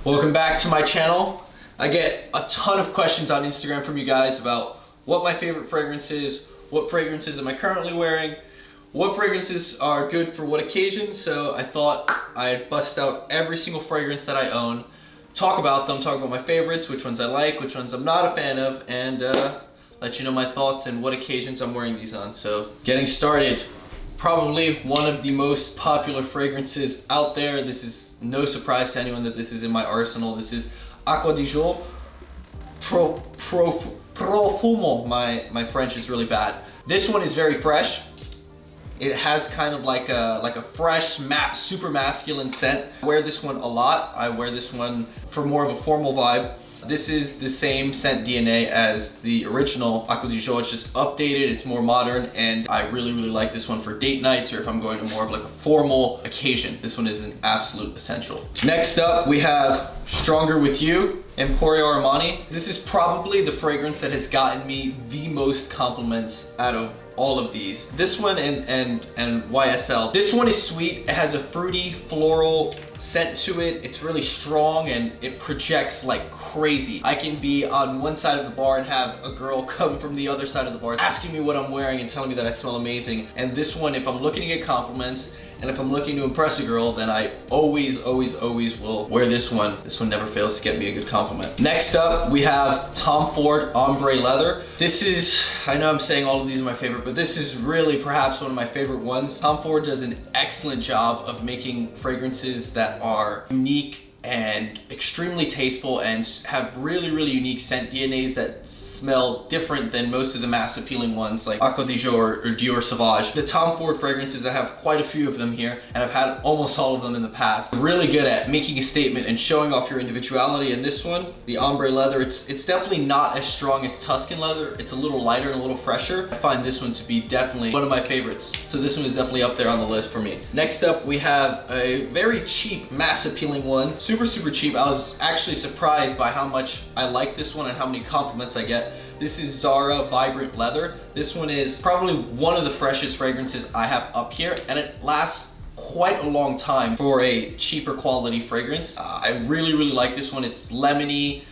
Welcome back to my channel. I get a ton of questions on Instagram from you guys about what my favorite fragrance is, what fragrances am I currently wearing, what fragrances are good for what occasions. So I thought I'd bust out every single fragrance that I own, talk about them, talk about my favorites, which ones I like, which ones I'm not a fan of, and let you know my thoughts and what occasions I'm wearing these on. So getting started, probably one of the most popular fragrances out there. This is no surprise to anyone that this is in my arsenal. This is ACQUA di Jour Profumo. My French is really bad. This one is very fresh. It has kind of like a fresh, super masculine scent. I wear this one a lot. I wear this one for more of a formal vibe. This is the same scent DNA as the original ACQUA di Jour. It's just updated, it's more modern, and I really like this one for date nights or if I'm going to more of like a formal occasion. This one is an absolute essential. Next up, we have Stronger With You, EMPORIO Armani. This is probably the fragrance that has gotten me the most compliments out of all of these. This one and YSL. This one is sweet. It has a fruity, floral scent to it. It's really strong and it projects like crazy. I can be on one side of the bar and have a girl come from the other side of the bar asking me what I'm wearing and telling me that I smell amazing. And this one, if I'm looking to get compliments and if I'm looking to impress a girl, then I always will wear this one. This one never fails to get me a good compliment. Next up, we have Tom Ford Ombré Leather. This is, I know I'm saying all of these are my favorite, but this is really perhaps one of my favorite ones. Tom Ford does an excellent job of making fragrances that are unique and extremely tasteful and have really unique scent DNAs that smell different than most of the mass appealing ones like ACQUA di Jour or DIOR SAUVAGE. The Tom Ford fragrances, I have quite a few of them here and I've had almost all of them in the past. Really good at making a statement and showing off your individuality. And this one, the Ombré Leather, it's definitely not as strong as Tuscan Leather. It's a little lighter and a little fresher. I find this one to be definitely one of my favorites. So this one is definitely up there on the list for me. Next up, we have a very cheap mass appealing one. Super cheap. I was actually surprised by how much I like this one and how many compliments I get. This is ZARA Vibrant Leather. This one is probably one of the freshest fragrances I have up here, and it lasts quite a long time for a cheaper quality fragrance. I really like this one. It's lemony.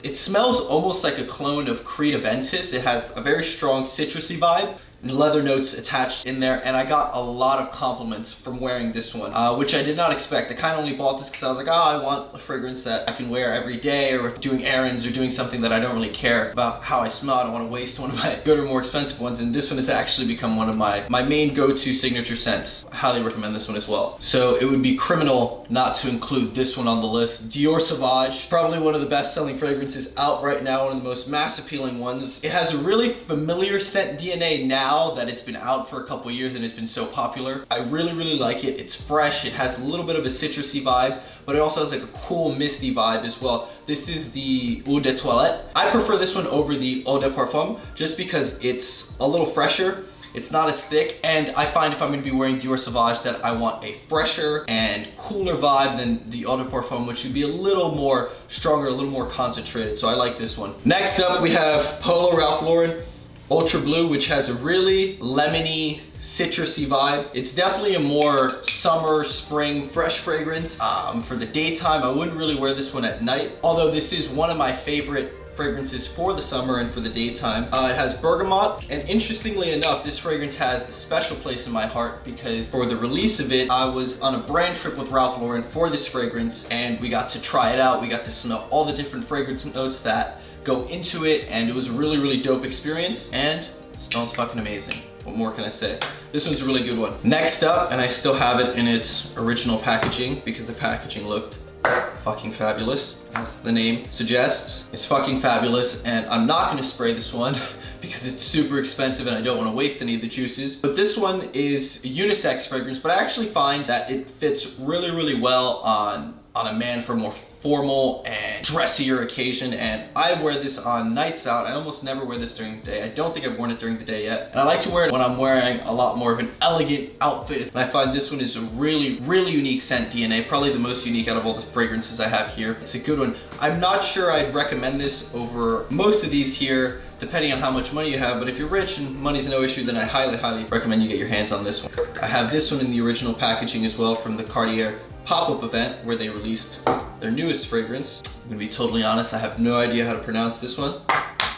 It smells almost like a clone of Creed Aventus. It has a very strong citrusy vibe. Leather notes attached in there, and I got a lot of compliments from wearing this one, which I did not expect. I kind of only bought this because I was like, oh, I want a fragrance that I can wear every day, or if doing errands or doing something that I don't really care about how I smell. I don't want to waste one of my good or more expensive ones, and this one has actually become one of my main go-to signature scents. I highly recommend this one as well. So it would be criminal not to include this one on the list. DIOR SAUVAGE, probably one of the best-selling fragrances out right now, one of the most mass-appealing ones. It has a really familiar scent DNA now that it's been out for a couple years and it's been so popular. I really like it. It's fresh. It has a little bit of a citrusy vibe, but it also has like a cool misty vibe as well. This is the Eau de Toilette. I prefer this one over the Eau de Parfum just because it's a little fresher. It's not as thick, and I find if I'm going to be wearing DIOR SAUVAGE that I want a fresher and cooler vibe than the Eau de Parfum, which would be a little more stronger, a little more concentrated. So I like this one. Next up, we have Polo Ralph Lauren Ultra Blue, which has a really lemony, citrusy vibe. It's definitely a more summer, spring, fresh fragrance. For the daytime, I wouldn't really wear this one at night, although this is one of my favorite fragrances for the summer and for the daytime. It has bergamot, and interestingly enough, this fragrance has a special place in my heart because for the release of it, I was on a brand trip with Ralph Lauren for this fragrance, and we got to try it out. We got to smell all the different fragrance notes that go into it, and it was a really dope experience, and it smells fucking amazing. What more can I say? This one's a really good one. Next up, and I still have it in its original packaging because the packaging looked fucking fabulous, as the name suggests. It's fucking fabulous, and I'm not gonna spray this one because it's super expensive and I don't want to waste any of the juices. But this one is a unisex fragrance, but I actually find that it fits really well on a man for a more formal and dressier occasion, and I wear this on nights out. I almost never wear this during the day. I don't think I've worn it during the day yet, and I like to wear it when I'm wearing a lot more of an elegant outfit, and I find this one is a really unique scent DNA, probably the most unique out of all the fragrances I have here. It's a good one. I'm not sure I'd recommend this over most of these here, depending on how much money you have, but if you're rich and money's no issue, then I highly recommend you get your hands on this one. I have this one in the original packaging as well from the Cartier pop-up event where they released their newest fragrance. I'm gonna be totally honest, I have no idea how to pronounce this one,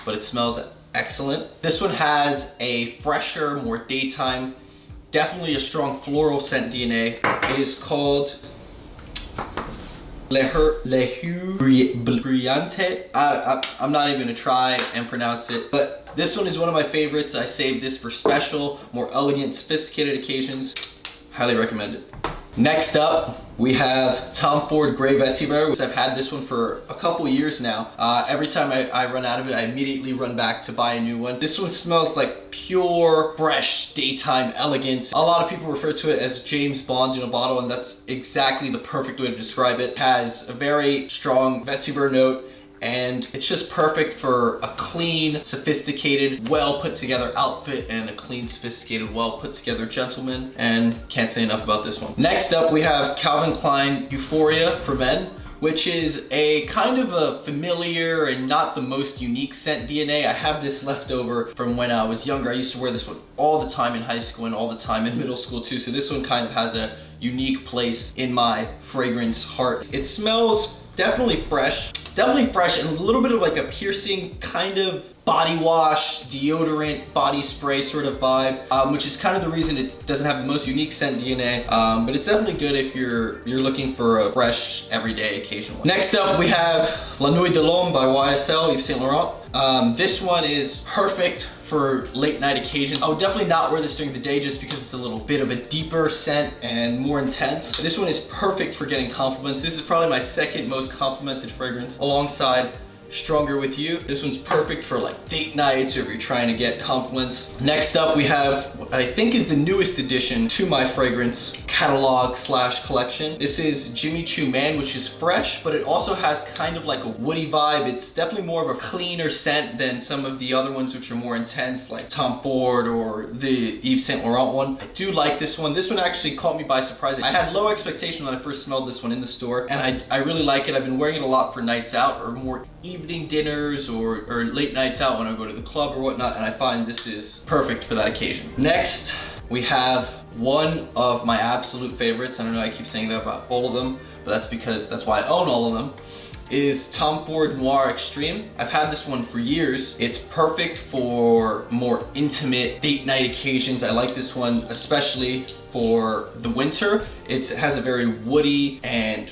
but it smells excellent. This one has a fresher, more daytime, definitely a strong floral scent DNA. It is called Brillante. I'm not even gonna try and pronounce it, but this one is one of my favorites. I saved this for special, more elegant, sophisticated occasions. Highly recommend it. Next up, we have Tom Ford Grey Vetiver. I've had this one for a couple years now. Every time I run out of it, I immediately run back to buy a new one. This one smells like pure, fresh, daytime elegance. A lot of people refer to it as James Bond in a bottle, and that's exactly the perfect way to describe it. It has a very strong vetiver note, and it's just perfect for a clean, sophisticated, well put together outfit and a clean, sophisticated, well put together gentleman. And can't say enough about this one. Next up, we have Calvin Klein Euphoria for men, which is a kind of a familiar and not the most unique scent DNA. I have this left over from when I was younger. I used to wear this one all the time in high school and all the time in middle school too. So this one kind of has a unique place in my fragrance heart. It smells definitely fresh and a little bit of like a piercing kind of body wash, deodorant, body spray sort of vibe, which is kind of the reason it doesn't have the most unique scent DNA, but it's definitely good if you're looking for a fresh, everyday, occasional one. Next up, we have La Nuit de l'Homme by YSL, Yves Saint Laurent. This one is perfect for late night occasions. I would definitely not wear this during the day just because it's a little bit of a deeper scent and more intense. This one is perfect for getting compliments. This is probably my second most complimented fragrance alongside Stronger With You. This one's perfect for like date nights or if you're trying to get compliments. Next up, we have what I think is the newest addition to my fragrance catalog / collection. This is Jimmy Choo Man, which is fresh, but it also has kind of like a woody vibe. It's definitely more of a cleaner scent than some of the other ones, which are more intense, like Tom Ford or the Yves Saint Laurent one. I do like this one. This one actually caught me by surprise. I had low expectations when I first smelled this one in the store, and I really like it. I've been wearing it a lot for nights out or more evening dinners or late nights out when I go to the club or whatnot, and I find this is perfect for that occasion. Next, we have one of my absolute favorites. I don't know, I keep saying that about all of them, but that's because that's why I own all of them, is Tom Ford Noir Extreme. I've had this one for years. It's perfect for more intimate date night occasions. I like this one especially for the winter. It has a very woody and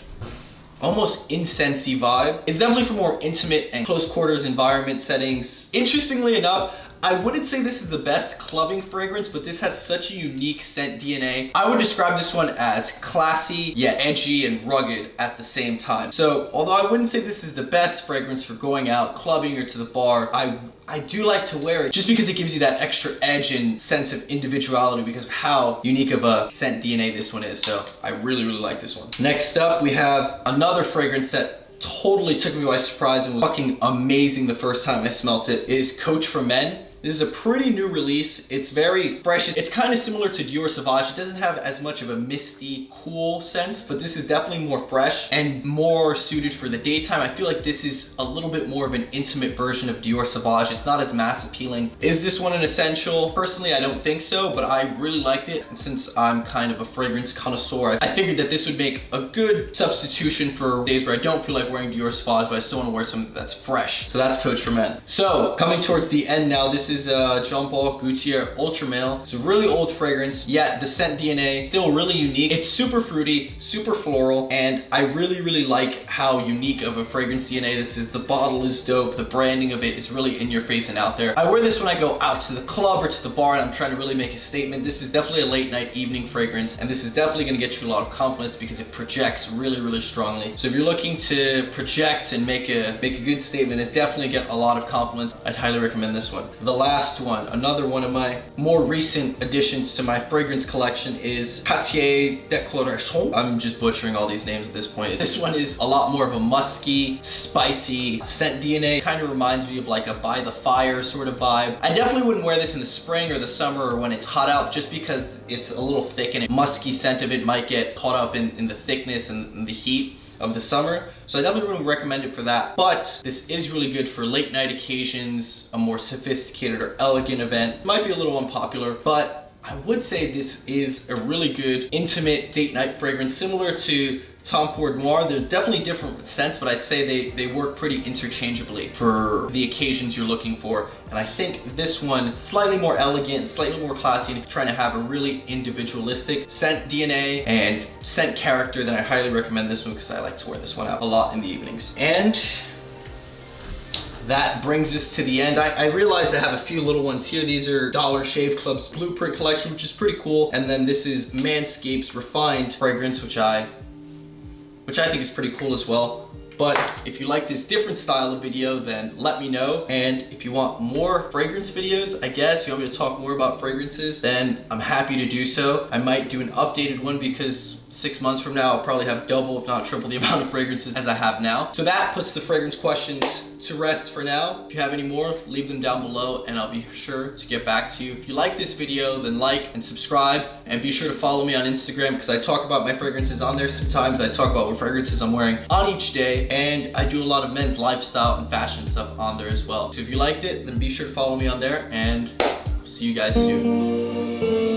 almost incensey vibe. It's definitely for more intimate and close quarters environment settings. Interestingly enough, I wouldn't say this is the best clubbing fragrance, but this has such a unique scent DNA. I would describe this one as classy, yet edgy and rugged at the same time. So, although I wouldn't say this is the best fragrance for going out, clubbing, or to the bar, I do like to wear it just because it gives you that extra edge and sense of individuality because of how unique of a scent DNA this one is. So, I really, really like this one. Next up, we have another fragrance that totally took me by surprise and was fucking amazing the first time I smelt it, is Coach for Men. This is a pretty new release. It's very fresh. It's kind of similar to DIOR Sauvage. It doesn't have as much of a misty, cool sense, but this is definitely more fresh and more suited for the daytime. I feel like this is a little bit more of an intimate version of DIOR Sauvage. It's not as mass appealing. Is this one an essential? Personally, I don't think so, but I really liked it. And since I'm kind of a fragrance connoisseur, I figured that this would make a good substitution for days where I don't feel like wearing DIOR Sauvage, but I still want to wear something that's fresh. So that's Coach for Men. So coming towards the end now, this is Jean-Paul Gaultier Ultra Male. It's a really old fragrance, yet the scent DNA still really unique. It's super fruity, super floral, and I really, really like how unique of a fragrance DNA this is. The bottle is dope. The branding of it is really in your face and out there. I wear this when I go out to the club or to the bar and I'm trying to really make a statement. This is definitely a late night evening fragrance, and this is definitely gonna get you a lot of compliments because it projects really, really strongly. So if you're looking to project and make a good statement and definitely get a lot of compliments, I'd highly recommend this one. The last one, another one of my more recent additions to my fragrance collection, is Cartier DÉCLARATION. I'm just butchering all these names at this point. This one is a lot more of a musky, spicy scent DNA. Kind of reminds me of like a by the fire sort of vibe. I definitely wouldn't wear this in the spring or the summer or when it's hot out just because it's a little thick and a musky scent of it might get caught up in the thickness and the heat of the summer. So I definitely wouldn't recommend it for that. But this is really good for late night occasions, a more sophisticated or elegant event. It might be a little unpopular, but I would say this is a really good intimate date night fragrance, similar to Tom Ford Noir. They're definitely different scents, but I'd say they work pretty interchangeably for the occasions you're looking for. And I think this one, slightly more elegant, slightly more classy, and if you're trying to have a really individualistic scent DNA and scent character, then I highly recommend this one because I like to wear this one out a lot in the evenings. And that brings us to the end. I realized I have a few little ones here. These are Dollar Shave Club's Blueprint Collection, which is pretty cool. And then this is Manscaped's Refined fragrance, which I think is pretty cool as well. But if you like this different style of video, then let me know. And if you want more fragrance videos, I guess, you want me to talk more about fragrances, then I'm happy to do so. I might do an updated one because 6 months from now, I'll probably have double, if not triple the amount of fragrances as I have now. So that puts the fragrance questions to rest for now. If you have any more, leave them down below and I'll be sure to get back to you. If you like this video, then like and subscribe, and be sure to follow me on Instagram because I talk about my fragrances on there. Sometimes I talk about what fragrances I'm wearing on each day, and I do a lot of men's lifestyle and fashion stuff on there as well. So if you liked it, then be sure to follow me on there, and see you guys soon.